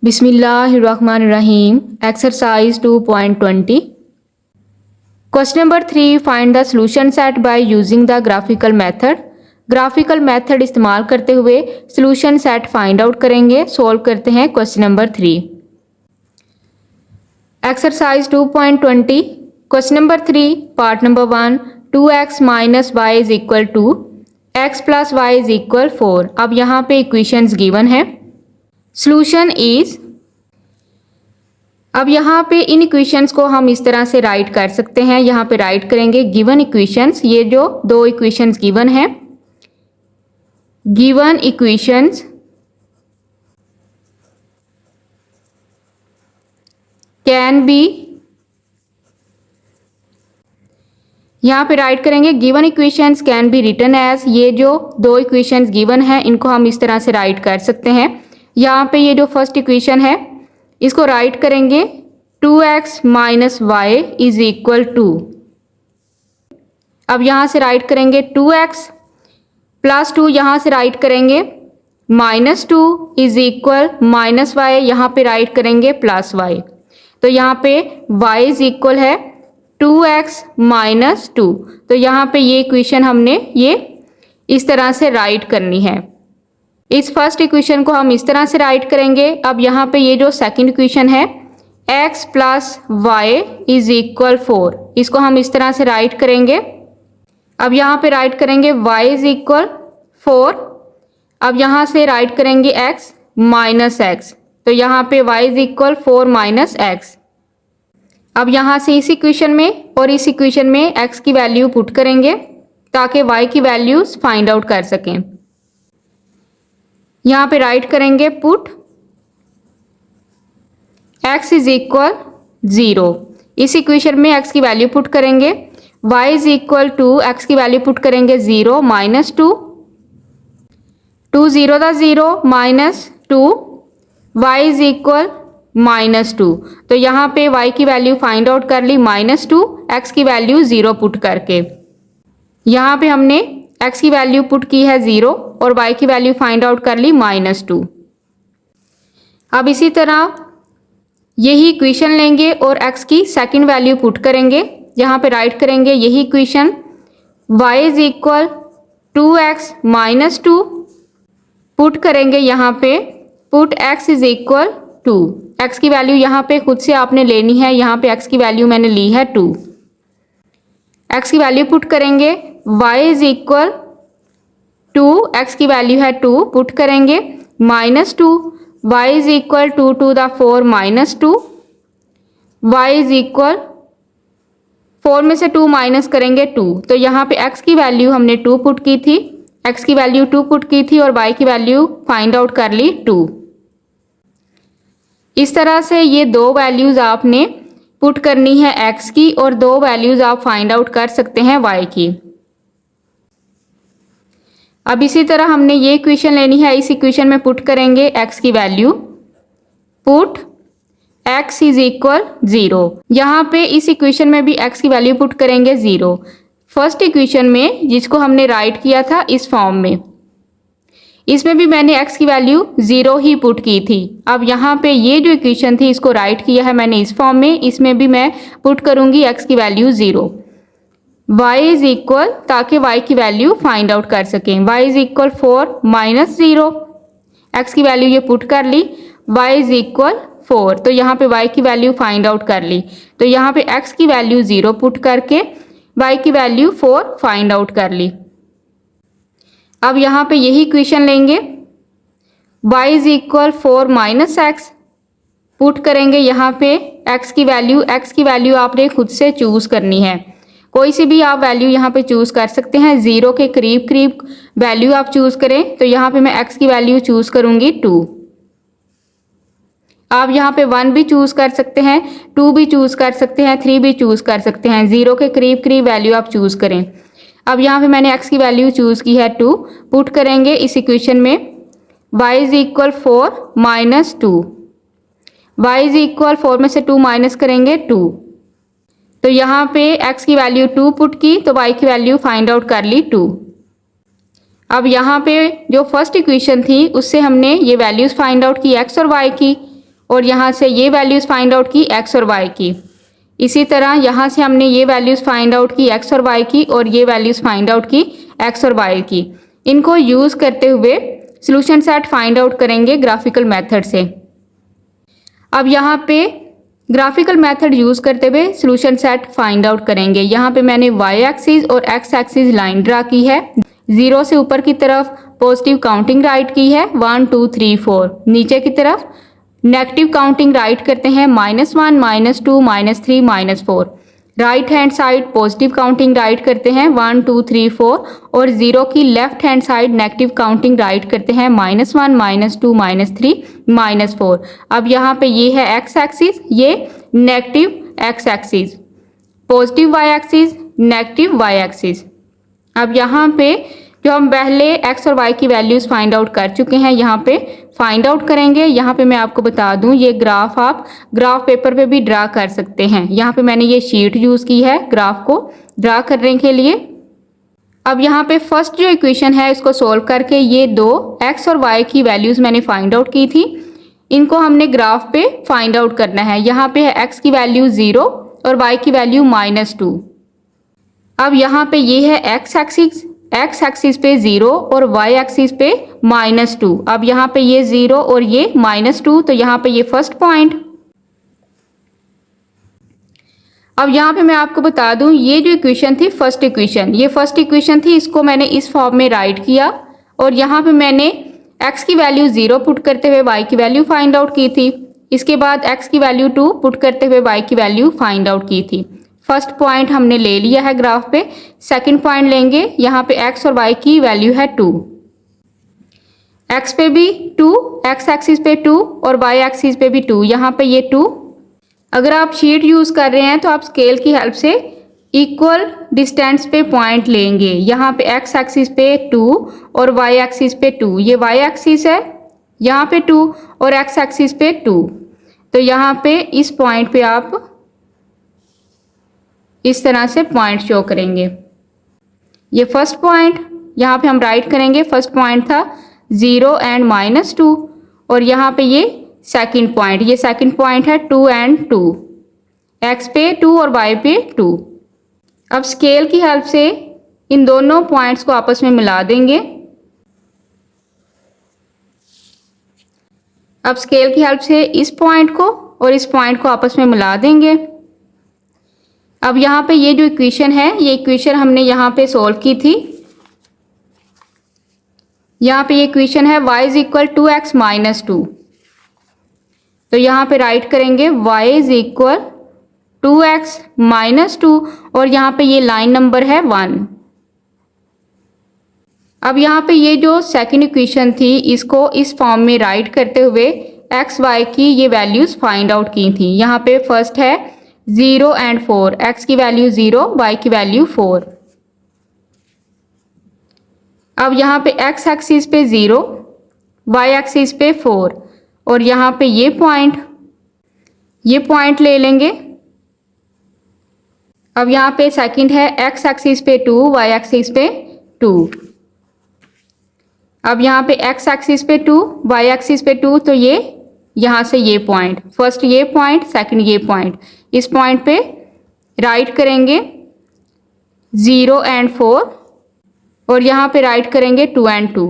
Bismillahirrahmanirrahim. Exercise 2.20. Question number 3. Find the solution set by using the graphical method. Graphical method इस्तेमाल करते हुए solution set find out करेंगे। Solve करते हैं question number 3। Exercise 2.20 question number 3 part number 1 2x minus Y is equal to x plus Y is equal 4। अब यहाँ पे equations given है। सॉल्यूशन इज, अब यहाँ पे इन इक्वेशंस को हम इस तरह से राइट कर सकते हैं। यहाँ पे राइट करेंगे गिवन इक्वेशंस, ये जो दो इक्वेशंस गिवन है, गिवन इक्वेशंस कैन बी, यहाँ पे राइट करेंगे given equations can be written as, ये जो दो इक्वेशंस गिवन है इनको हम इस तरह से राइट कर सकते हैं। यहाँ पे ये जो फर्स्ट इक्वेशन है इसको राइट करेंगे 2x minus Y is equal to, अब यहाँ से राइट करेंगे 2x प्लस 2, यहाँ से राइट करेंगे minus 2 is equal minus Y, यहाँ पे राइट करेंगे प्लस वाई। तो यहाँ पे y इज इक्वल है 2x माइनस 2। तो यहाँ पे ये इक्वेशन हमने ये इस तरह से राइट करनी है। इस फर्स्ट इक्वेशन को हम इस तरह से राइट करेंगे। अब यहाँ पे ये जो सेकंड इक्वेशन है x plus Y is equal 4, इसको हम इस तरह से राइट करेंगे। अब यहाँ पे राइट करेंगे y इज इक्वल 4, अब यहाँ से राइट करेंगे x माइनस x, तो यहाँ पे y is equal 4 minus x। अब यहाँ से इस इक्वेशन में और इस इक्वेशन में x की वैल्यू पुट करेंगे ताकि y की वैल्यूज फाइंड आउट कर सकें। यहाँ पे राइट करेंगे पुट x इज इक्वल 0, इस इक्वेशन में x की वैल्यू पुट करेंगे, y is equal to x की वैल्यू पुट करेंगे 0 माइनस 2, 2 0 दा 0 minus 2, y is equal minus 2। तो यहाँ पे y की वैल्यू फाइंड आउट कर ली माइनस 2, x की वैल्यू 0 पुट करके। यहाँ पे हमने x की वैल्यू पुट की है 0 और y की वैल्यू फाइंड आउट कर ली माइनस 2। अब इसी तरह यही इक्वेशन लेंगे और x की सेकंड वैल्यू पुट करेंगे। यहाँ पे राइट करेंगे यही equation y is equal 2x minus 2, put करेंगे यहाँ पे put x is equal 2, x की वैल्यू यहाँ पे खुद से आपने लेनी है, यहाँ पे x की वैल्यू मैंने ली है 2, x की वैल्यू पुट करेंगे y इज इक्वल 2, x की वैल्यू है 2, पुट करेंगे minus 2, y is equal 2 to the 4 minus 2, y is equal 4 में से 2 माइनस करेंगे 2, तो यहाँ पे x की वैल्यू हमने 2 पुट की थी, x की वैल्यू 2 पुट की थी और y की वैल्यू फाइंड आउट कर ली 2। इस तरह से ये दो वैल्यूज आपने पुट करनी है x की और दो वैल्यूज आप फाइंड आउट कर सकते हैं y की। अब इसी तरह हमने ये इक्वेशन लेनी है, इस इक्वेशन में पुट करेंगे x की value, put x is equal 0। यहाँ पे इस इक्वेशन में भी x की वैल्यू पुट करेंगे 0, फर्स्ट इक्वेशन में जिसको हमने राइट किया था इस फॉर्म में, इसमें भी मैंने x की वैल्यू 0 ही पुट की थी। अब यहाँ पे ये जो इक्वेशन थी इसको राइट किया है मैंने इस फॉर्म में, इसमें भी मैं पुट करूँगी x की वैल्यू 0, y इज इक्वल, ताकि y की वैल्यू फाइंड आउट कर सकें, y is equal 4 minus 0, x की वैल्यू ये पुट कर ली, y इज इक्वल 4, तो यहाँ पे y की वैल्यू फाइंड आउट कर ली, तो यहाँ पे x की वैल्यू 0 पुट करके y की वैल्यू 4 फाइंड आउट कर ली। अब यहाँ पे यही इक्वेशन लेंगे y is equal 4 minus x, put करेंगे यहाँ पे x की वैल्यू आपने खुद से चूज करनी है, कोई सी भी आप वैल्यू यहाँ पे चूज कर सकते हैं, 0 के करीब करीब वैल्यू आप चूज करें। तो यहाँ पे मैं x की वैल्यू चूज करूँगी 2, आप यहाँ पे 1 भी चूज कर सकते हैं, 2 भी चूज कर सकते हैं, 3 भी चूज कर सकते हैं, 0 के करीब करीब वैल्यू आप चूज करें। अब यहाँ पे मैंने x की वैल्यू चूज की है 2, पुट करेंगे इस इक्वेशन में y is equal 4 minus 2, y is equal 4 में से 2 माइनस करेंगे 2, तो यहाँ पे x की वैल्यू 2 पुट की तो y की वैल्यू फाइंड आउट कर ली 2। अब यहाँ पे जो फर्स्ट इक्वेशन थी उससे हमने ये वैल्यूज फाइंड आउट की x और y की, और यहाँ से ये वैल्यूज़ फाइंड आउट की x और y की। इसी तरह यहाँ से हमने ये वैल्यूज़ फाइंड आउट की x और y की और ये वैल्यूज़ फाइंड आउट की x और y की। इनको यूज़ करते हुए सॉल्यूशन सेट फाइंड आउट करेंगे ग्राफिकल मेथड से। अब यहाँ पे ग्राफिकल मेथड यूज़ करते हुए सॉल्यूशन सेट फाइंड आउट करेंगे। यहाँ पे मैंने y एक्सिस और x एक्सिस लाइन ड्रा की है। 0 से ऊपर की तरफ पॉजिटिव काउंटिंग राइट की है 1 2 3 4। नीचे की तरफ नेगेटिव काउंटिंग राइट करते हैं -1 -2 -3 -4। Right hand side positive counting right करते हैं 1 2 3 4 और 0 की left hand side negative counting right करते हैं -1 -2 -3 -4। अब यहाँ पे ये है x एक्सिस, ये negative x axis, positive y axis, negative y axis. अब यहाँ पे जो हम पहले x और y की वैल्यूज़ फाइंड आउट कर चुके हैं, यहाँ पे फाइंड आउट करेंगे। यहाँ पे मैं आपको बता दूं, ये ग्राफ आप ग्राफ पेपर पे भी ड्रा कर सकते हैं। यहाँ पे मैंने ये शीट यूज़ की है ग्राफ को ड्रा करने के लिए। अब यहाँ पे फर्स्ट जो इक्वेशन है इसको सोल्व करके ये दो x और y की वैल्यूज़ मैंने फाइंड आउट की थी, इनको हमने ग्राफ पे फाइंड आउट करना है। यहाँ पे है x की वैल्यू 0 और y की वैल्यू -2। अब यहाँ पे ये है x एक्सिस पे 0 और y एक्सिस पे -2। अब यहाँ पे ये 0 और ये -2, तो यहाँ पे ये फर्स्ट पॉइंट। अब यहाँ पे मैं आपको बता दूं, ये जो इक्वेशन थी फर्स्ट इक्वेशन, ये फर्स्ट इक्वेशन थी, इसको मैंने इस फॉर्म में राइट किया और यहाँ पे मैंने x की वैल्यू 0 पुट करते हुए y की वैल्यू फाइंड आउट की थी। इसके बाद x की वैल्यू 2 पुट करते हुए y की वैल्यू फाइंड आउट की थी। फर्स्ट पॉइंट हमने ले लिया है ग्राफ पे। सेकंड पॉइंट लेंगे, यहाँ पे x और y की वैल्यू है 2, x पे भी 2, x एक्सिस पे 2 और y एक्सिस पे भी 2। यहाँ पे ये 2। अगर आप शीट यूज़ कर रहे हैं तो आप स्केल की हेल्प से इक्वल डिस्टेंस पे पॉइंट लेंगे। यहाँ पे x एक्सिस पे 2 और y एक्सिस पे 2, ये y एक्सिस है, यहाँ पे 2 और x एक्सिस पे 2। तो यहाँ पे इस पॉइंट पे आप इस तरह से पॉइंट शो करेंगे। ये फर्स्ट पॉइंट यहाँ पे हम राइट करेंगे। फर्स्ट पॉइंट था 0 एंड -2 और यहाँ पे ये सेकंड पॉइंट, ये सेकंड पॉइंट है 2 एंड 2, x पे 2 और y पे 2। अब स्केल की हेल्प से इन दोनों पॉइंट्स को आपस में मिला देंगे। अब स्केल की हेल्प से इस पॉइंट को और इस पॉइंट को आपस में मिला देंगे। अब यहाँ पे ये जो इक्वेशन है, ये इक्वेशन हमने यहाँ पे सोल्व की थी। यहाँ पे ये इक्वेशन है y इज इक्वल 2x -2। तो यहाँ पे राइट करेंगे y इज इक्वल 2x -2 और यहाँ पे ये लाइन नंबर है 1। अब यहाँ पे ये जो सेकंड इक्वेशन थी, इसको इस फॉर्म में राइट करते हुए x y की ये वैल्यूज़ फाइंड आउट की थी। यहाँ पे फर्स्ट है 0 एंड 4, x की वैल्यू 0, y की वैल्यू 4। अब यहाँ पे x एक्सिस पे 0, y एक्सिस पे 4 और यहाँ पे ये पॉइंट ले लेंगे। अब यहाँ पे सेकंड है x एक्सिस पे 2, y एक्सिस पे 2। अब यहाँ पे x एक्सिस पे 2, y एक्सिस पे 2, तो ये यहाँ से ये पॉइंट, फर्स्ट ये पॉइंट, सेकंड ये पॉइंट, इस पॉइंट पे राइट करेंगे 0 एंड 4 और यहाँ पे राइट करेंगे 2 एंड 2।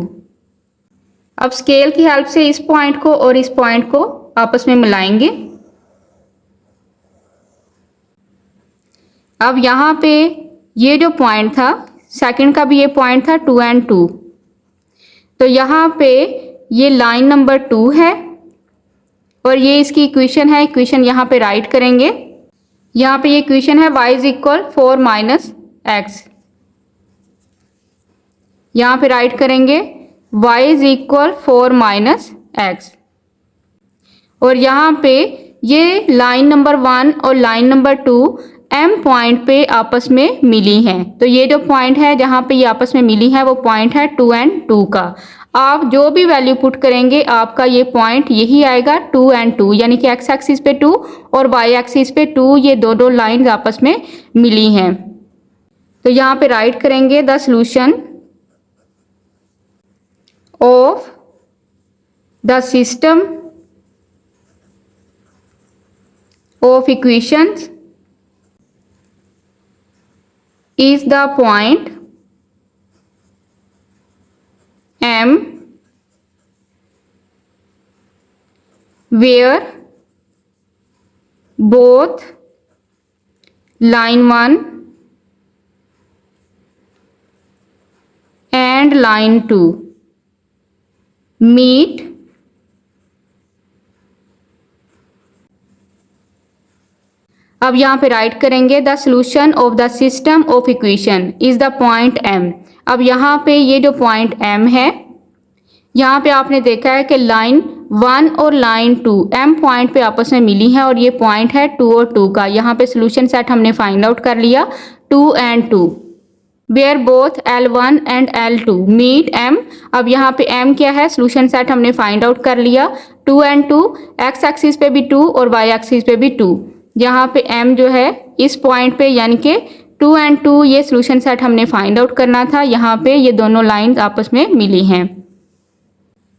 अब स्केल की हेल्प से इस पॉइंट को और इस पॉइंट को आपस में मिलाएंगे। अब यहाँ पे ये जो पॉइंट था, सेकंड का भी ये पॉइंट था 2 एंड 2, तो यहाँ पे ये लाइन नंबर 2 है और ये इसकी इक्वेशन है। इक्वेशन यहाँ पे राइट करेंगे। यहाँ पे ये इक्वेशन है y इज इक्वल 4 x। यहाँ पे राइट करेंगे y इज इक्वल 4 x और यहाँ पे ये लाइन नंबर 1 और लाइन नंबर 2 m पॉइंट पे आपस में मिली हैं। तो ये जो पॉइंट है जहाँ पे ये आपस में मिली है वो पॉइंट है 2 एंड 2 का। आप जो भी वैल्यू पुट करेंगे आपका ये पॉइंट यही आएगा 2 एंड 2, यानी कि x एक्सिस पे 2 और y एक्सिस पे 2, ये दोनों लाइंस आपस में मिली हैं। तो यहाँ पे राइट करेंगे the solution of the system of equations is the point M where both line 1 and line 2 meet अब यहाँ पे राइट करेंगे the solution of the system of equation is the point M। अब यहाँ पे ये जो पॉइंट M है, यहाँ पे आपने देखा है कि लाइन 1 और लाइन 2 M पॉइंट पे आपस में मिली हैं और ये पॉइंट है 2 और 2 का। यहाँ पे सोल्यूशन सेट हमने फाइंड आउट कर लिया 2 and 2 where both L1 and L2 meet M। अब यहाँ पे M क्या है, सोल्यूशन सेट हमने फाइंड आउट कर लिया 2 and 2, x एक्सिस पे भी 2 और y एक्सिस पे भी 2। यहाँ पे M जो है इस पॉइंट पे यानी कि 2 and 2 ये सोल्यूशन सेट हमने फाइंड आउट करना था। यहाँ पे ये दोनों लाइंस आपस में मिली हैं।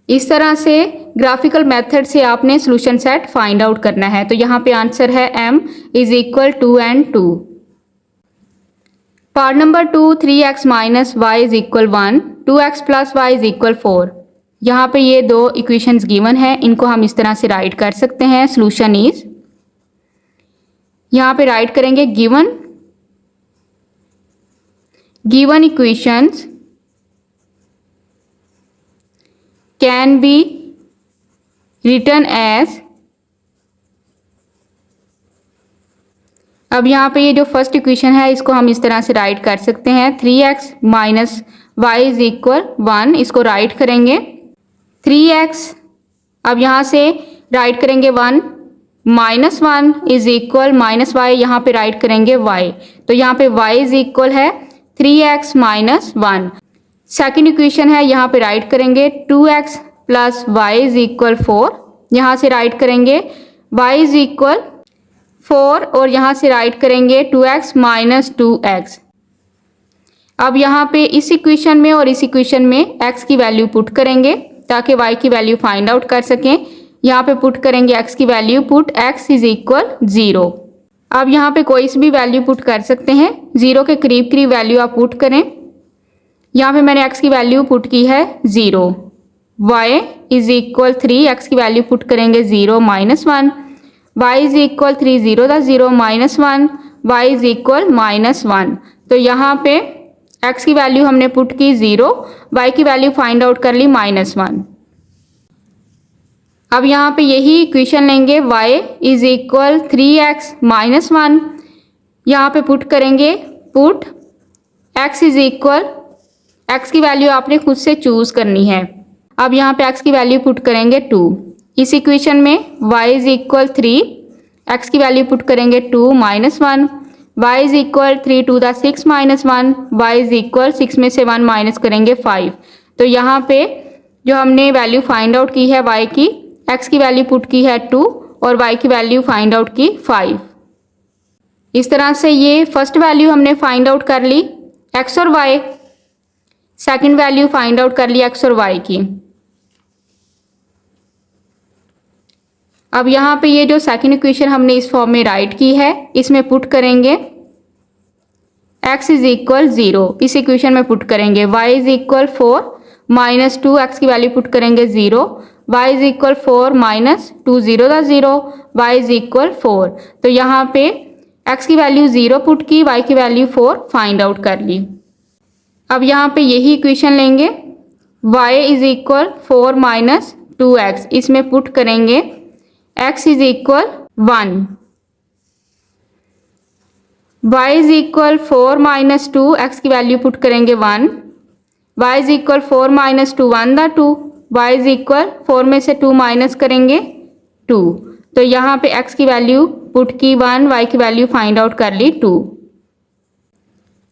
इस तरह से ग्राफिकल मेथड से आपने सोल्यूशन सेट फाइंड आउट करना है। तो यहाँ पे आंसर है M is equal 2 and 2। Part number 2 3x minus Y is equal 1 2x plus Y is equal 4। यहाँ पे ये दो इक्वेशंस गिवन है, इनको हम इस तरह से राइट कर सकते हैं। सोल्यूशन इज, यहाँ पे राइट करेंगे given equations can be written as. अब यहाँ पे ये जो फर्स्ट इक्वेशन है इसको हम इस तरह से राइट कर सकते हैं 3x minus Y is equal 1। इसको राइट करेंगे 3x, अब यहाँ से राइट करेंगे 1 minus 1 is equal minus Y, यहाँ पे राइट करेंगे y। तो यहाँ पे y इज इक्वल है 3x माइनस 1। सेकेंड इक्वेशन है, यहाँ पे राइट करेंगे 2x plus Y is equal 4। यहाँ से राइट करेंगे y इज इक्वल 4 और यहाँ से राइट करेंगे 2x माइनस 2x। अब यहाँ पे इस इक्वेशन में और इस इक्वेशन में x की वैल्यू पुट करेंगे ताकि y की वैल्यू फाइंड आउट कर सकें। यहाँ पे पुट करेंगे x की value, put x is equal 0। अब यहाँ पे कोई सी भी वैल्यू पुट कर सकते हैं, 0 के करीब करीब वैल्यू आप पुट करें। यहाँ पे मैंने x की वैल्यू पुट की है 0, y इज इक्वल 3, x की वैल्यू पुट करेंगे 0 माइनस 1, y इज इक्वल 3 0 था 0 minus 1, y is equal minus 1। तो यहाँ पे x की वैल्यू हमने पुट की 0, y की वैल्यू फाइंड आउट कर ली माइनस 1। अब यहाँ पे यही इक्वेशन लेंगे y is equal 3x minus 1, यहाँ पे पुट करेंगे put x is equal, x की वैल्यू आपने खुद से चूज करनी है। अब यहाँ पे x की वैल्यू पुट करेंगे 2। इस इक्वेशन में y इज इक्वल 3, x की वैल्यू पुट करेंगे 2 minus 1, y is equal 3 2 the 6 minus 1, y is equal 6 में से 1 माइनस करेंगे 5। तो यहाँ पे जो हमने वैल्यू फाइंड आउट की है y की, x की वैल्यू पुट की है 2 और y की वैल्यू फाइंड आउट की 5। इस तरह से ये फर्स्ट वैल्यू हमने फाइंड आउट कर ली x और y, second value find out कर ली x और y की। अब यहाँ पे ये जो सेकंड इक्वेशन हमने इस फॉर्म में राइट की है, इसमें पुट करेंगे x इज इक्वल 0, इस इक्वेशन में पुट करेंगे y is equal 4 minus 2, x की वैल्यू पुट करेंगे 0, y इज इक्वल 4 माइनस 2 0 था 0, y इज इक्वल 4। तो यहाँ पे x की वैल्यू 0 पुट की, y की वैल्यू 4 फाइंड आउट कर ली। अब यहाँ पे यही इक्वेशन लेंगे y is equal 4 minus 2x, इसमें पुट करेंगे x is equal 1, y is equal 4 minus 2, x की वैल्यू पुट करेंगे 1, y is equal 4 minus 2 1 the 2, y is equal 4 में से 2 माइनस करेंगे 2। तो यहाँ पे x की वैल्यू पुट की 1, y की वैल्यू फाइंड आउट कर ली 2।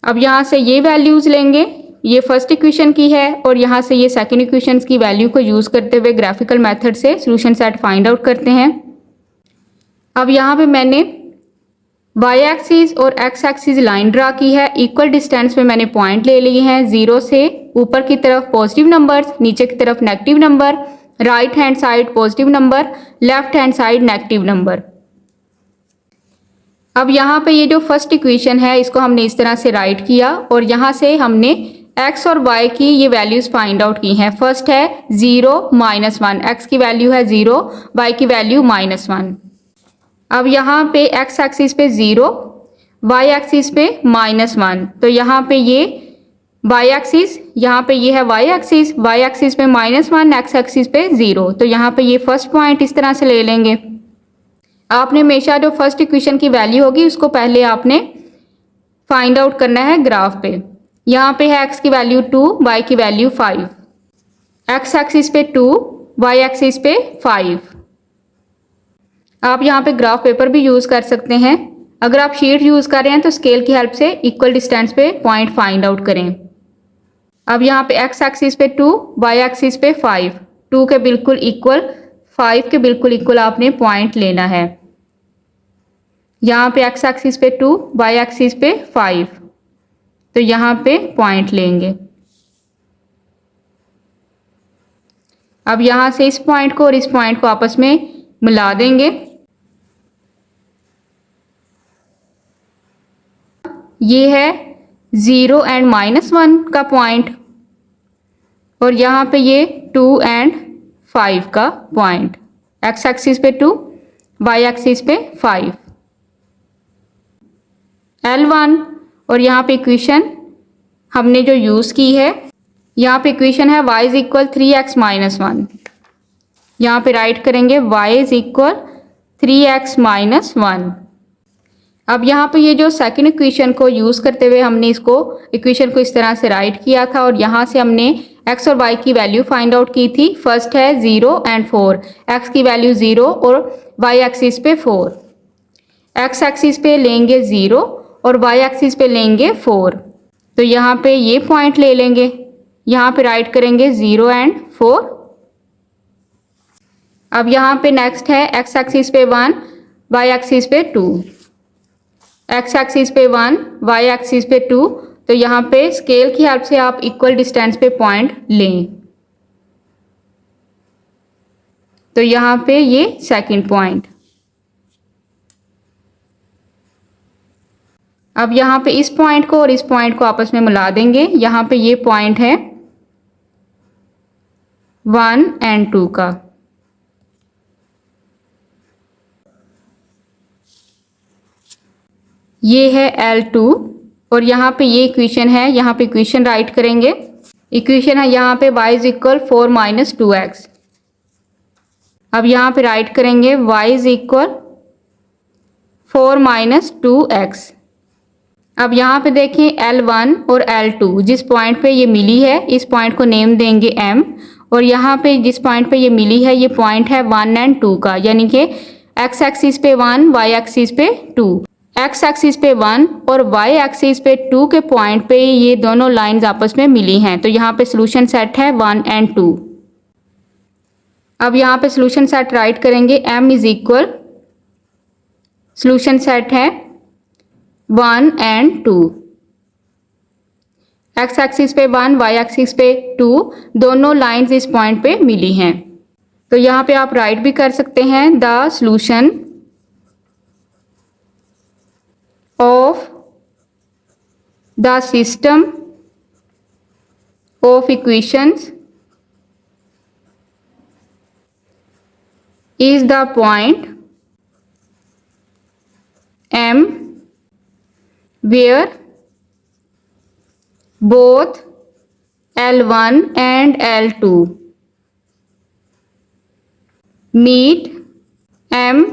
अब यहाँ से ये वैल्यूज लेंगे, ये फर्स्ट इक्वेशन की है और यहाँ से ये सेकंड इक्वेशन की वैल्यू को यूज करते हुए ग्राफिकल मेथड से सॉल्यूशन सेट फाइंड आउट करते हैं। अब यहाँ पे मैंने y एक्सिस और x एक्सिस लाइन ड्रा की है, इक्वल डिस्टेंस पे मैंने पॉइंट ले लिए हैं, 0 से ऊपर की तरफ पॉजिटिव नंबर्स, नीचे की तरफ negative number, right hand side positive number, left hand side negative number. अब यहाँ पे ये जो फर्स्ट इक्वेशन है इसको हमने इस तरह से राइट किया और यहाँ से हमने x और y की ये वैल्यूज फाइंड आउट की हैं। फर्स्ट है 0 -1, x की वैल्यू है 0, y की वैल्यू -1। अब यहाँ पे x एक्सिस पे 0, y एक्सिस पे -1, तो यहाँ पे ये y एक्सिस, यहाँ पे ये है y एक्सिस पे -1, x एक्सिस पे 0, तो यहाँ पे ये फर्स्ट पॉइंट इस तरह से ले लेंगे। आपने हमेशा जो फर्स्ट इक्वेशन की वैल्यू होगी उसको पहले आपने फाइंड आउट करना है ग्राफ पे। यहाँ पे है x की वैल्यू 2, y की वैल्यू 5, x एक्सिस पे 2, y एक्सिस पे 5। आप यहाँ पे ग्राफ पेपर भी यूज़ कर सकते हैं। अगर आप शीट यूज़ कर रहे हैं तो स्केल की हेल्प से इक्वल डिस्टेंस पे पॉइंट फाइंड आउट करें। अब यहाँ पे x एक्सिस पे 2, y एक्सिस पे 5, 2 के बिल्कुल इक्वल, 5 के बिल्कुल इक्वल आपने पॉइंट लेना है। यहाँ पे x एक्सिस पे 2, y एक्सिस पे 5, तो यहाँ पे पॉइंट लेंगे। अब यहाँ से इस पॉइंट को और इस पॉइंट को आपस में मिला देंगे। ये है 0 एंड -1 का पॉइंट और यहाँ पे ये 2 एंड 5 का पॉइंट। x एक्सिस पे 2, y एक्सिस पे 5, L1। और यहाँ पे इक्वेशन हमने जो यूज़ की है, यहाँ पे इक्वेशन है y = 3x - 1। यहाँ पे राइट करेंगे y = 3x - 1। अब यहाँ पे ये जो सेकंड इक्वेशन को यूज़ करते हुए हमने इसको इक्वेशन को इस तरह से राइट किया था और यहाँ से हमने x और y की वैल्यू फाइंड आउट की थी। फर्स्ट है 0 एंड 4, x की वैल्यू 0 और y एक्सिस पे 4। x एक्सिस पे लेंगे 0 और y एक्सिस पे लेंगे 4, तो यहाँ पे ये पॉइंट ले लेंगे। यहाँ पे राइट करेंगे 0 एंड 4। अब यहाँ पे नेक्स्ट है x एक्सिस पे 1, y एक्सिस पे 2, x एक्सिस पे 1, y एक्सिस पे 2, तो यहाँ पे स्केल की हेल्प से आप इक्वल डिस्टेंस पे पॉइंट लें। तो यहाँ पे ये सेकंड पॉइंट। अब यहाँ पे इस पॉइंट को और इस पॉइंट को आपस में मिला देंगे। यहाँ पे ये पॉइंट है 1 एंड 2 का। ये है L2 और यहाँ पे ये इक्वेशन है, यहाँ पे इक्वेशन राइट करेंगे। इक्वेशन है यहाँ पे y = 4 - 2x। अब यहाँ पे राइट करेंगे y = 4 - 2x। अब यहाँ पे देखें L1 और L2 जिस पॉइंट पे ये मिली है इस पॉइंट को नेम देंगे M, और यहाँ पे जिस पॉइंट पे ये मिली है ये पॉइंट है 1 एंड 2 का, यानी कि x एक्सिस पे 1, y एक्सिस पे 2। x एक्सिस पे 1 और y एक्सिस पे 2 के पॉइंट पे ये दोनों लाइंस आपस में मिली हैं, तो यहाँ पे सोल्यूशन सेट है 1 एंड 2। अब यहाँ पे सोल्यूशन सेट राइट करेंगे। M = सोल्यूशन सेट है 1 एंड 2। x एक्सिस पे 1, y एक्सिस पे 2, दोनों लाइंस इस पॉइंट पे मिली हैं, तो यहाँ पे आप राइट भी कर सकते हैं the solution of the system of equations is the point M where both L1 and L2 meet M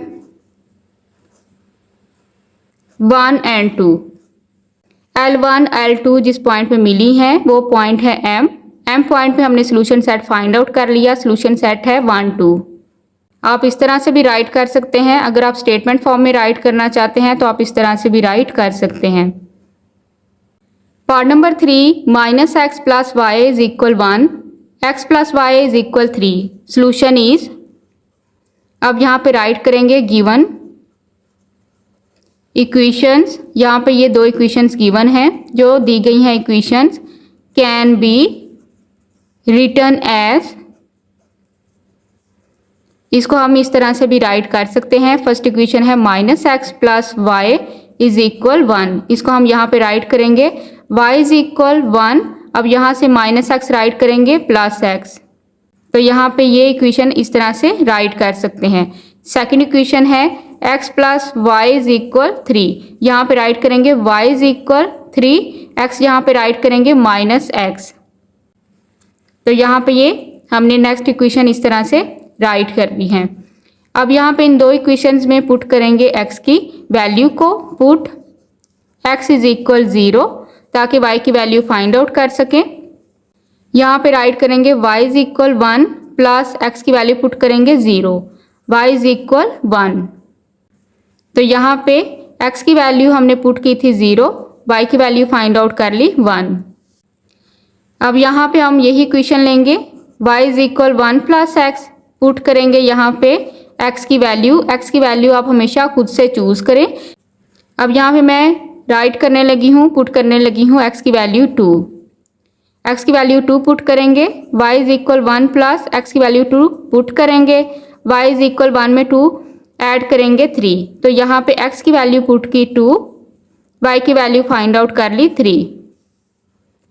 1 and 2। L1 L2 जिस पॉइंट पे मिली है वो पॉइंट है M। M पॉइंट पे हमने सोल्यूशन सेट फाइंड आउट कर लिया। सोल्यूशन सेट है 1 2। आप इस तरह से भी राइट कर सकते हैं। अगर आप स्टेटमेंट फॉर्म में राइट करना चाहते हैं तो आप इस तरह से भी राइट कर सकते हैं। Part number 3, -x + y = 1, x + y = 3। Solution is, अब यहाँ पे राइट करेंगे गिवन इक्वेशंस। यहाँ पे ये दो इक्वेशंस गिवन हैं जो दी गई हैं। Equations can be written as इसको हम इस तरह से भी राइट कर सकते हैं। फर्स्ट इक्वेशन है -x plus Y is equal 1। इसको हम यहाँ पे राइट करेंगे y इज इक्वल 1। अब यहाँ से -x राइट करेंगे प्लस x। तो यहाँ पे ये इक्वेशन इस तरह से राइट कर सकते हैं। सेकंड इक्वेशन है x plus Y is equal 3। यहाँ पे राइट करेंगे y इज इक्वल 3, x यहाँ पे राइट करेंगे -x। तो यहाँ पे ये हमने नेक्स्ट इक्वेशन इस तरह से राइट कर दी है। अब यहाँ पे इन दो इक्वेशंस में पुट करेंगे x की वैल्यू को। पुट x इज इक्वल 0 ताकि y की वैल्यू फाइंड आउट कर सकें। यहाँ पे राइट करेंगे y is equal 1 plus x की वैल्यू पुट करेंगे 0, y इज इक्वल 1। तो यहाँ पे x की वैल्यू हमने पुट की थी 0, y की वैल्यू फाइंड आउट कर ली 1। अब यहाँ पे हम यही इक्वेशन लेंगे y is equal 1 plus x, put करेंगे यहाँ पे x की वैल्यू आप हमेशा खुद से चूज करें। अब यहाँ पे मैं राइट करने लगी हूँ, पुट करने लगी हूँ x की वैल्यू 2। x की वैल्यू 2 पुट करेंगे, y is equal 1 plus x की वैल्यू 2 पुट करेंगे, y इज इक्वल 1 में 2 ऐड करेंगे 3। तो यहाँ पे x की वैल्यू पुट की 2, y की वैल्यू फाइंड आउट कर ली 3।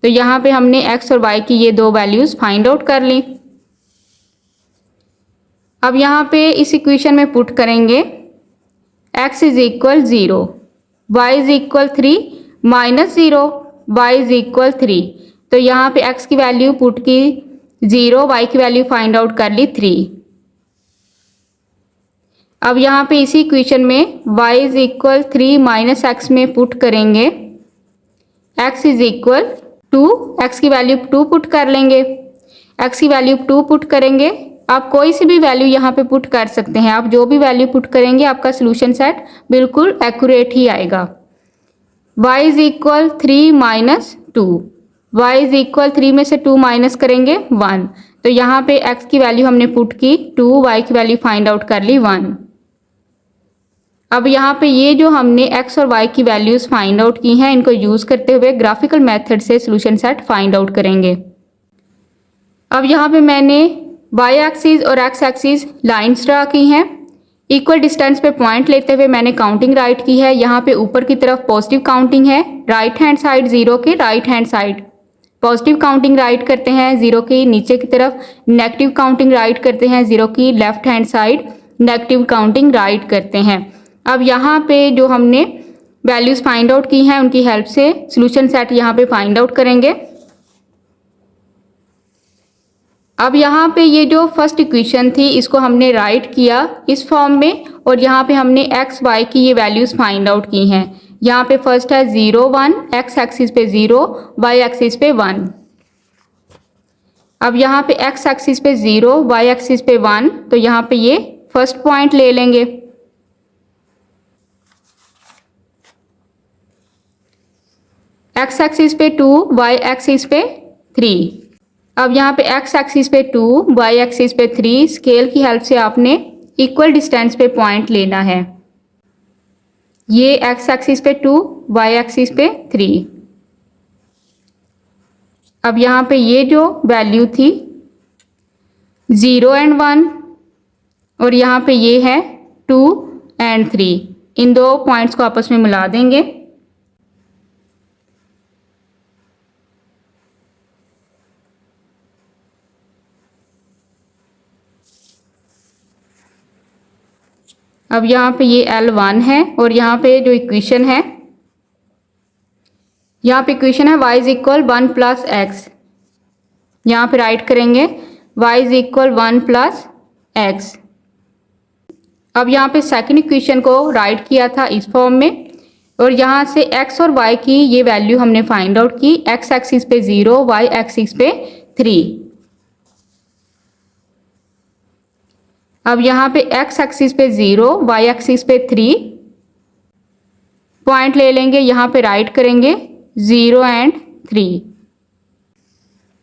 तो यहाँ पे हमने x और y की ये दो वैल्यूज फाइंड आउट कर ली। अब यहाँ पे इस इक्वेशन में पुट करेंगे x is equal 0, y is equal 3 minus 0, y is equal 3। तो यहाँ पे x की वैल्यू पुट की 0, y की वैल्यू फाइंड आउट कर ली 3। अब यहाँ पे इसी इक्वेशन में y is equal 3 minus x में पुट करेंगे x इज इक्वल 2, x की वैल्यू 2 पुट कर लेंगे, x की वैल्यू 2 पुट करेंगे। आप कोई सी भी वैल्यू यहाँ पे पुट कर सकते हैं। आप जो भी वैल्यू पुट करेंगे आपका सोल्यूशन सेट बिल्कुल एक्यूरेट ही आएगा। y is equal 3 minus 2, y is equal 3 में से 2 माइनस करेंगे 1। तो यहाँ पे x की वैल्यू हमने पुट की 2, y की वैल्यू फाइंड आउट कर ली 1। अब यहाँ पे ये जो हमने x और y की वैल्यूज फाइंड आउट की हैं, इनको यूज करते हुए ग्राफिकल मेथड से सोल्यूशन सेट फाइंड आउट करेंगे। अब यहाँ पे मैंने y एक्सिस और x एक्सिस लाइन्स ड्रा की हैं। इक्वल डिस्टेंस पे पॉइंट लेते हुए मैंने काउंटिंग राइट की है। यहाँ पे ऊपर की तरफ पॉजिटिव काउंटिंग है, राइट हैंड साइड 0 के right hand side positive counting right करते हैं, 0 की नीचे की तरफ नेगेटिव काउंटिंग राइट करते हैं, 0 की left hand side negative counting right करते हैं। अब यहाँ पे जो हमने वैल्यूज फाइंड आउट की हैं उनकी हेल्प से सोल्यूशन सेट यहाँ पे फाइंड आउट करेंगे। अब यहाँ पे ये जो फर्स्ट इक्वेशन थी इसको हमने राइट किया इस फॉर्म में, और यहाँ पे हमने x y की ये वैल्यूज फाइंड आउट की हैं। यहाँ पे फर्स्ट है 0 1, x एक्सिस पे 0, y एक्सिस पे 1। अब यहाँ पे x एक्सिस पे 0, y एक्सिस पे 1, तो यहाँ पे ये फर्स्ट पॉइंट ले लेंगे। x एक्सिस पे 2, y एक्सिस पे 3। अब यहाँ पे x एक्सिस पे 2, y एक्सिस पे 3, स्केल की हेल्प से आपने इक्वल डिस्टेंस पे पॉइंट लेना है। ये x एक्सिस पे 2, y एक्सिस पे 3। अब यहाँ पे ये जो वैल्यू थी 0 एंड 1, और यहाँ पे ये है 2 एंड 3, इन दो पॉइंट्स को आपस में मिला देंगे। अब यहाँ पे ये L1 है, और यहाँ पे जो इक्वेशन है, यहाँ पे इक्वेशन है y is equal 1 plus x. यहाँ पे राइट करेंगे y is equal 1 plus x. अब यहाँ पे सेकंड इक्वेशन को राइट किया था इस फॉर्म में, और यहाँ से x और y की ये वैल्यू हमने फाइंड आउट की। x एक्सिस पे 0, y एक्सिस पे 3। अब यहाँ पे x एक्सिस पे 0, y एक्सिस पे 3 पॉइंट ले लेंगे। यहाँ पे राइट करेंगे 0 एंड 3।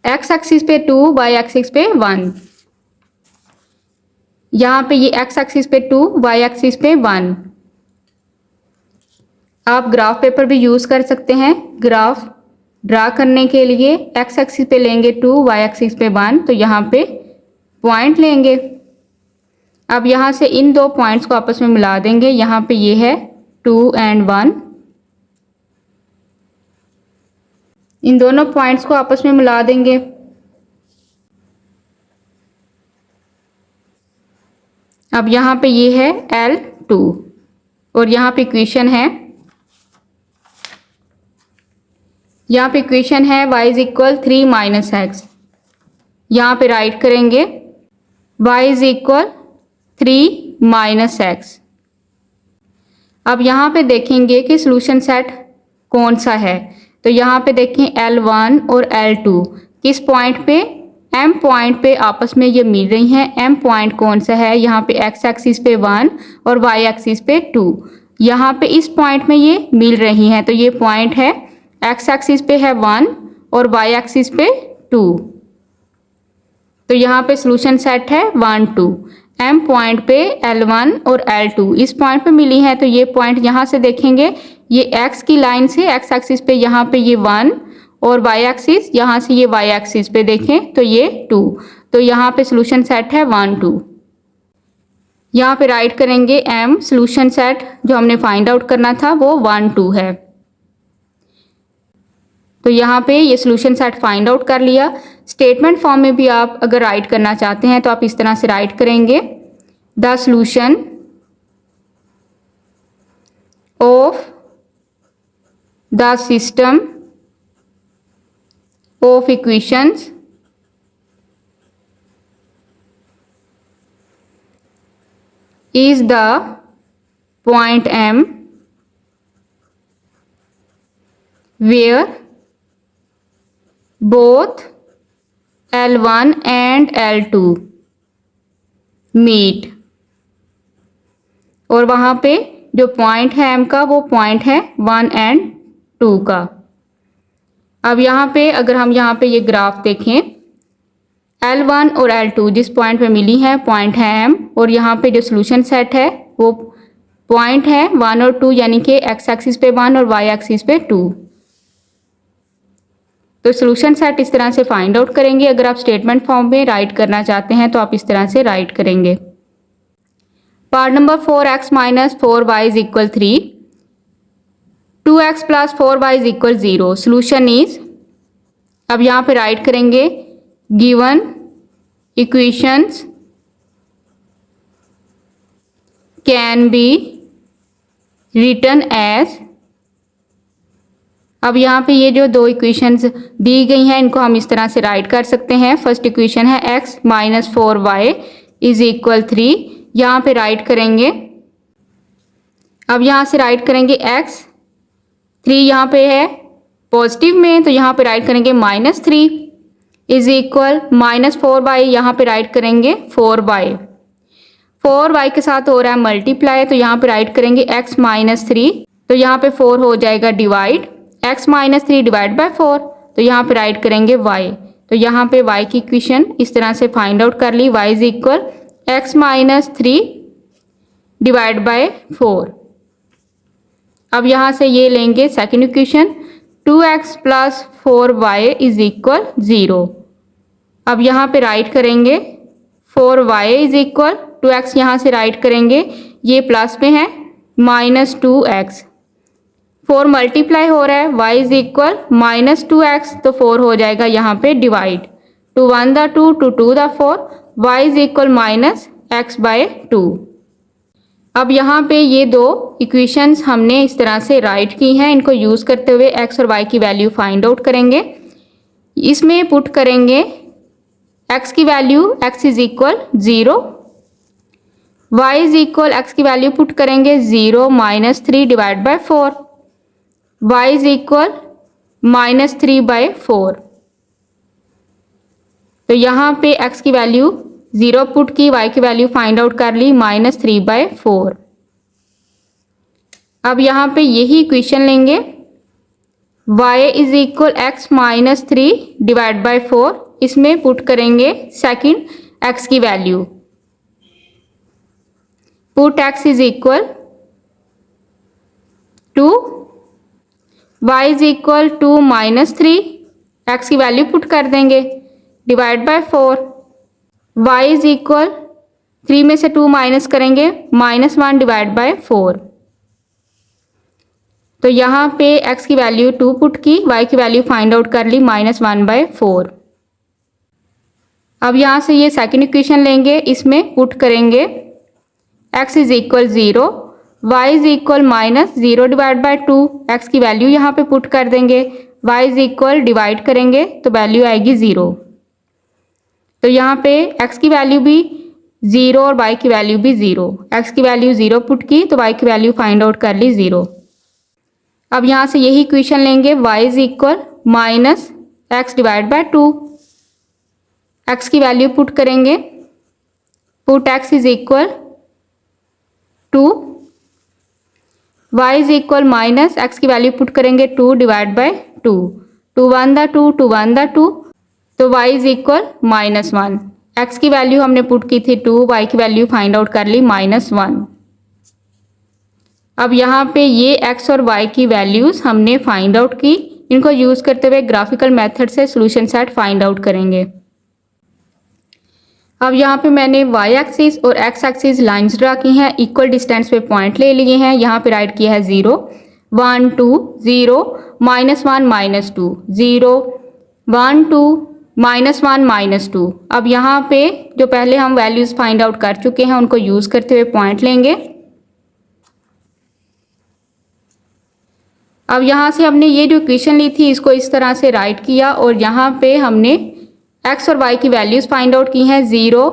x एक्सिस पे 2, y एक्सिस पे 1। यहाँ पे ये x एक्सिस पे 2, y एक्सिस पे 1। आप ग्राफ पेपर भी यूज कर सकते हैं। ग्राफ ड्रा करने के लिए x एक्सिस पे लेंगे 2, y एक्सिस पे 1, तो यहाँ पे पॉइंट लेंगे। अब यहाँ से इन दो पॉइंट्स को आपस में मिला देंगे। यहाँ पे ये है 2 and 1, इन दोनों पॉइंट्स को आपस में मिला देंगे। अब यहाँ पे ये है L2 और यहाँ पे इक्वेशन है, यहाँ पे इक्वेशन है y is equal 3 minus x. यहाँ पे राइट करेंगे y is equal 3 minus x. अब यहाँ पे देखेंगे कि सॉल्यूशन सेट कौन सा है। तो यहाँ पे देखें L1 और L2 किस पॉइंट पे, M पॉइंट पे आपस में ये मिल रही हैं। M पॉइंट कौन सा है, यहाँ पे x एक्सिस पे 1 और y एक्सिस पे 2। यहाँ पे इस पॉइंट में ये मिल रही हैं। तो ये पॉइंट है x एक्सिस पे है 1 और y एक्सिस पे 2। तो यहाँ पे सॉल्यूशन सेट है 1 2। M पॉइंट पे L1 और L2 इस पॉइंट पे मिली है। तो ये पॉइंट यहाँ से देखेंगे, ये x की लाइन से x एक्सिस पे यहाँ पे ये 1 और y एक्सिस, यहाँ से ये y एक्सिस पे देखें तो ये 2। तो यहाँ पे सॉल्यूशन सेट है 1 2। यहाँ पे राइट करेंगे M, सॉल्यूशन सेट जो हमने फाइंड आउट करना था वो 1 2 है। तो यहाँ पे ये सॉल्यूशन सेट फाइंड आउट कर लिया। स्टेटमेंट फॉर्म में भी आप अगर राइट करना चाहते हैं तो आप इस तरह से राइट करेंगे, the solution of the system of equations is the point M where both L1 and L2 meet। और वहाँ पे जो पॉइंट है M का वो पॉइंट है 1 and 2 का। अब यहाँ पे अगर हम यहाँ पे ये ग्राफ देखें, L1 और L2 जिस पॉइंट पे मिली है पॉइंट है M, और यहाँ पे जो सॉल्यूशन सेट है वो पॉइंट है 1 और 2, यानी कि x एक्सिस पे 1 और y एक्सिस पे 2। तो सॉल्यूशन सेट इस तरह से फाइंड आउट करेंगे। अगर आप स्टेटमेंट फॉर्म में राइट करना चाहते हैं तो आप इस तरह से राइट करेंगे। Part number 4x minus 4y is equal 3, 2x plus 4y is equal 0, solution is. अब यहाँ पे राइट करेंगे given equations can be written as. अब यहाँ पे ये जो दो इक्वेशंस दी गई हैं इनको हम इस तरह से राइट कर सकते हैं। फर्स्ट इक्वेशन है x minus 4y is equal 3, यहाँ पे राइट करेंगे। अब यहाँ से राइट करेंगे x, 3 यहाँ पे है पॉजिटिव में तो यहाँ पे राइट करेंगे -3 इज इक्वल -4y, यहाँ पे राइट करेंगे 4y। 4y के साथ हो रहा है मल्टीप्लाई तो यहाँ पे राइट करेंगे x माइनस 3, तो यहाँ पे 4 हो जाएगा divide, x minus 3 divide by 4 तो यहाँ पे राइट करेंगे y। तो यहाँ पे y की इक्वेशन इस तरह से फाइंड आउट कर ली, y is equal x minus 3 divide by 4। अब यहाँ से ये लेंगे second equation, 2x plus 4y is equal 0। अब यहाँ पे राइट करेंगे 4y इज इक्वल 2x, यहाँ से राइट करेंगे ये प्लस में है -2x, 4 मल्टीप्लाई हो रहा है, y इज इक्वल -2x तो 4 हो जाएगा यहाँ पे divide, 2 1 the 2 2 2 the 4, y is equal -x/2। अब यहाँ पे ये दो इक्वेशंस हमने इस तरह से राइट की हैं, इनको यूज़ करते हुए x और y की वैल्यू फाइंड आउट करेंगे। इसमें पुट करेंगे x की value, x is equal 0, y is equal x की वैल्यू पुट करेंगे 0 -3 divide by 4, y is equal -3/4। तो यहाँ पे x की वैल्यू 0 पुट की, y की वैल्यू फाइंड आउट कर ली -3/4। अब यहाँ पे यही इक्वेशन लेंगे, y is equal x minus 3 divide by 4, इसमें पुट करेंगे सेकंड x की value, put x is equal 2, y is equal 2 -3, x की वैल्यू पुट कर देंगे divide by 4, y is equal 3 में से 2 माइनस करेंगे, -1 डिवाइड बाय 4। तो यहाँ पे x की वैल्यू 2 पुट की, y की वैल्यू फाइंड आउट कर ली -1/4। अब यहाँ से ये सेकंड इक्वेशन लेंगे, इसमें पुट करेंगे x is equal 0, y is equal -0 divide by 2। x की वैल्यू यहाँ पे पुट कर देंगे, y इज इक्वल डिवाइड करेंगे तो वैल्यू आएगी 0। तो यहाँ पे x की वैल्यू भी 0 और y की वैल्यू भी 0। x की वैल्यू 0 पुट की तो y की वैल्यू फाइंड आउट कर ली 0। अब यहाँ से यही इक्वेशन लेंगे, y is equal -x divide by 2। x की वैल्यू पुट करेंगे, put x is equal 2, y is equal -x की वैल्यू पुट करेंगे 2 डिवाइड बाय 2। 2 1 दा 2, 2 1 दा 2, तो y इज इक्वल -1। x की वैल्यू हमने पुट की थी 2, y की वैल्यू फाइंड आउट कर ली -1। अब यहाँ पे ये x और y की वैल्यूज हमने फाइंड आउट की, इनको यूज करते हुए ग्राफिकल मेथड से सॉल्यूशन सेट फाइंड आउट करेंगे। अब यहाँ पे मैंने y एक्सिस और x एक्सिस लाइंस ड्रा की हैं, इक्वल डिस्टेंस पे पॉइंट ले लिए हैं। यहाँ पे राइट किया है 0 1 2 0 -1 -2 0 1 2 -1 -2। अब यहाँ पे जो पहले हम वैल्यूज फाइंड आउट कर चुके हैं उनको यूज करते हुए पॉइंट लेंगे। अब यहाँ से हमने ये जो इक्वेशन ली थी इसको इस तरह से राइट किया और यहाँ पे हमने x और y की वैल्यूज फाइंड आउट की हैं। 0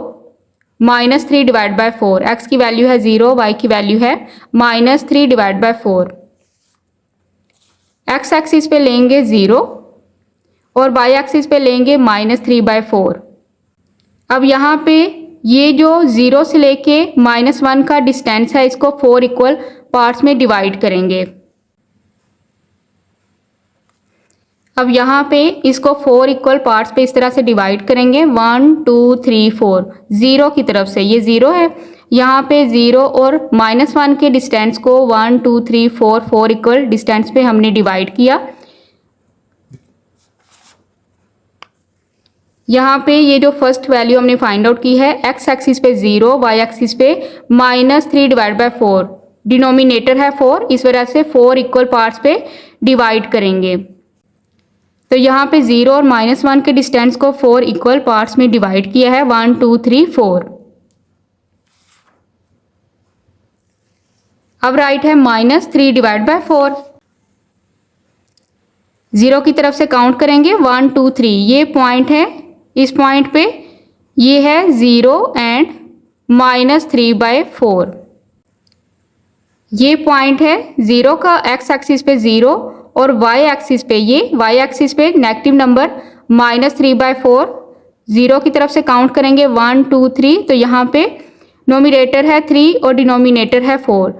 -3 डिवाइड बाय 4, x की वैल्यू है 0, y की वैल्यू है -3 डिवाइड बाय 4। x एक्सिस पे लेंगे 0 और y एक्सिस पे लेंगे -3/4। अब यहाँ पे ये जो 0 से लेके -1 का डिस्टेंस है इसको 4 इक्वल पार्ट्स में डिवाइड करेंगे। अब यहाँ पे इसको 4 इक्वल पार्ट्स पे इस तरह से डिवाइड करेंगे 1 2 3 4 0 की तरफ से, ये 0 है, यहाँ पे 0 और -1 के डिस्टेंस को 1 2 3 4 4 इक्वल डिस्टेंस पे हमने डिवाइड किया। यहाँ पे ये जो फर्स्ट वैल्यू हमने फाइंड आउट की है, x एक्सिस पे 0, y एक्सिस पे -3 डिवाइड बाय 4, डिनोमिनेटर है 4, इस वजह से 4 इक्वल पार्ट्स पे डिवाइड करेंगे। तो यहाँ पे 0 और -1 के डिस्टेंस को 4 इक्वल पार्ट्स में डिवाइड किया है 1 2 3 4। अब राइट है -3 डिवाइड बाय 4। 0 की तरफ से काउंट करेंगे 1 2 3, ये पॉइंट है, इस पॉइंट पे ये है 0 एंड -3/4। ये पॉइंट है 0 का x एक्सिस पे 0 और y एक्सिस पे, ये y एक्सिस पे नेगेटिव नंबर -3/4। 0 की तरफ से काउंट करेंगे 1 2 3, तो यहाँ पे नोमिनेटर है 3 और डिनोमिनेटर है 4।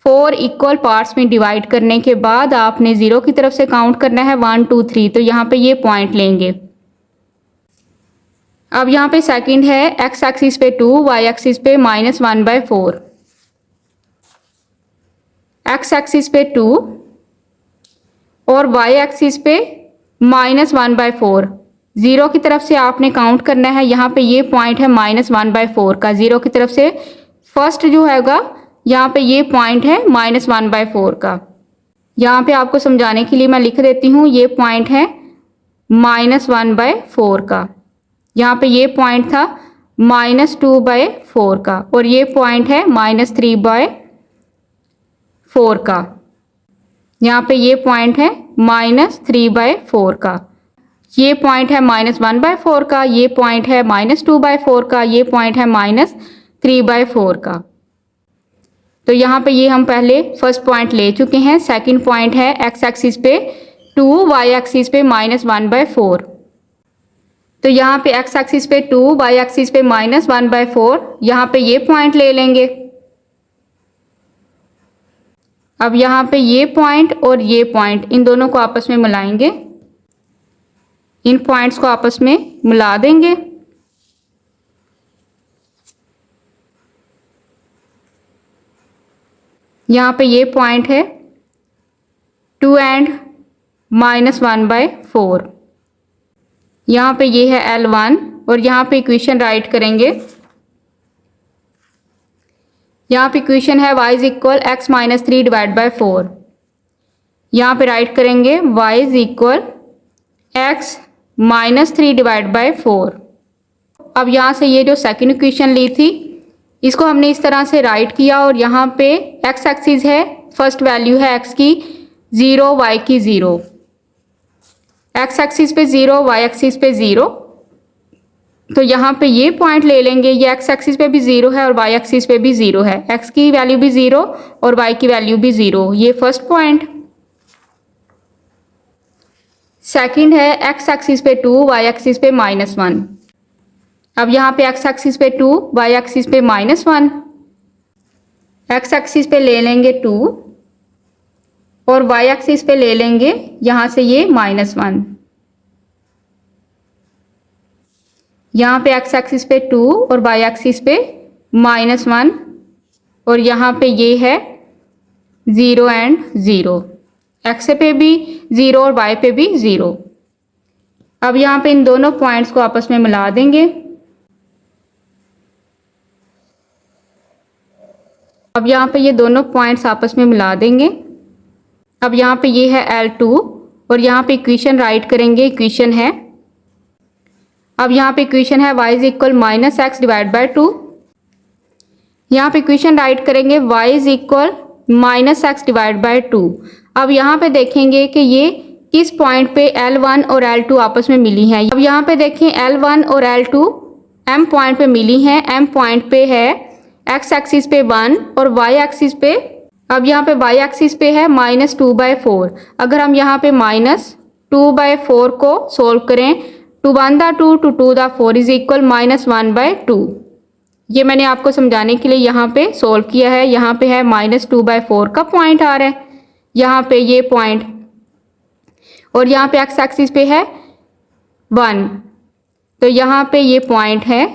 4 इक्वल पार्ट्स में डिवाइड करने के बाद आपने 0 की तरफ से काउंट करना है 1 2 3, तो यहाँ पे ये पॉइंट लेंगे। अब यहाँ पे सेकंड है x एक्सिस पे 2, y एक्सिस पे -1/4। x एक्सिस पे 2 और y एक्सिस पे -1/4। 0 की तरफ से आपने काउंट करना है, यहाँ पे ये पॉइंट है -1/4 का। 0 की तरफ से फर्स्ट जो हैगा यहाँ पे ये पॉइंट है -1/4 का। यहाँ पे आपको समझाने के लिए मैं लिख देती हूँ, ये पॉइंट है -1/4 का। यहाँ पे ये पॉइंट था -2/4 का और ये पॉइंट है -3/4 का। यहाँ पे ये पॉइंट है -3/4 का। ये पॉइंट है -1/4 का, ये पॉइंट है -2/4 का, ये पॉइंट है -3/4 का। तो यहाँ पे ये हम पहले फर्स्ट पॉइंट ले चुके हैं। सेकंड पॉइंट है x एक्सिस पे 2, y एक्सिस पे -1/4। तो यहाँ पे x एक्सिस पे 2, y एक्सिस पे -1/4, यहाँ पे ये पॉइंट ले लेंगे। अब यहाँ पे ये पॉइंट और ये पॉइंट, इन दोनों को आपस में मिलाएंगे, इन पॉइंट्स को आपस में मिला देंगे। यहाँ पे ये पॉइंट है 2 एंड -1/4। यहाँ पे ये है L1 और यहाँ पे इक्वेशन राइट करेंगे यहाँ पे इक्वेशन है y is equal x minus 3 divide by 4। यहाँ पे राइट करेंगे y is equal x minus 3 divide by 4। अब यहाँ से ये जो सेकंड इक्वेशन ली थी इसको हमने इस तरह से राइट किया और यहाँ पे x एक्सिस है, फर्स्ट वैल्यू है x की 0, y की 0, x एक्सिस पे 0, y एक्सिस पे 0। तो यहाँ पे ये पॉइंट ले लेंगे, ये x एक्सिस पे भी 0 है और y एक्सिस पे भी 0 है, x की वैल्यू भी 0 और y की वैल्यू भी 0, ये फर्स्ट पॉइंट। सेकंड है x एक्सिस पे 2, y एक्सिस पे -1। अब यहाँ पे x एक्सिस पे 2, y एक्सिस पे -1, x एक्सिस पे ले लेंगे 2 और y एक्सिस पे ले लेंगे यहाँ से ये -1। यहाँ पे x एक्सिस पे 2 और y एक्सिस पे -1 और यहाँ पे ये है 0 एंड 0, x पे भी 0 और y पे भी 0। अब यहाँ पे इन दोनों पॉइंट्स को आपस में मिला देंगे। अब यहाँ पे ये दोनों पॉइंट्स आपस में मिला देंगे। अब यहाँ पे ये है L2 और यहाँ पे इक्वेशन राइट करेंगे, इक्वेशन है, अब यहाँ पे इक्वेशन है y is equal minus x divide by 2। यहाँ पे इक्वेशन राइट करेंगे y is equal minus x divide by 2। अब यहाँ पे देखेंगे कि ये किस पॉइंट पे L1 और L2 आपस में मिली हैं। अब यहाँ पे देखें L1 और L2 M पॉइंट पे मिली हैं, M पॉइंट पे है x एक्सिस पे 1 और y एक्सिस पे, अब यहाँ पे y एक्सिस पे है -2/4। अगर हम यहाँ पे -2/4 को सोल्व करें, 2 1 2 2 2 4 इज इक्वल -1/2। ये मैंने आपको समझाने के लिए यहाँ पे सोल्व किया है। यहाँ पे है -2/4 का पॉइंट आ रहा है, यहाँ पे ये पॉइंट, और यहाँ पे x एक्सिस पे है 1, तो यहाँ पे ये पॉइंट है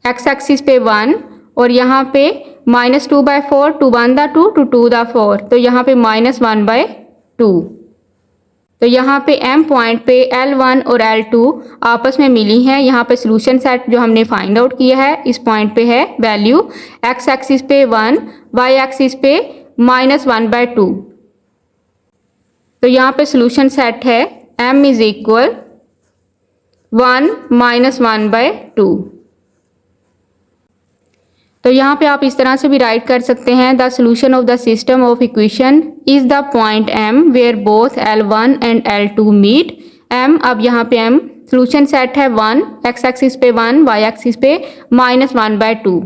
x एक्सिस पे 1 और यहाँ पे -2/4, 2 1 2 2 2 4, तो यहाँ पे -1/2। तो यहाँ पे M पॉइंट पे L1 और L2 आपस में मिली हैं। यहाँ पे सोल्यूशन सेट जो हमने फाइंड आउट किया है इस पॉइंट पे है वैल्यू x एक्सिस पे 1, y एक्सिस पे -1/2। तो यहाँ पे सोल्यूशन सेट है M इज इक्वल 1 -1/2। तो यहाँ पे आप इस तरह से भी राइट कर सकते हैं, the solution of the system of equation is the point M where both L1 and L2 meet. M, अब यहाँ पे M सोल्यूशन सेट है 1, x एक्सिस पे 1, y एक्सिस पे -1/2।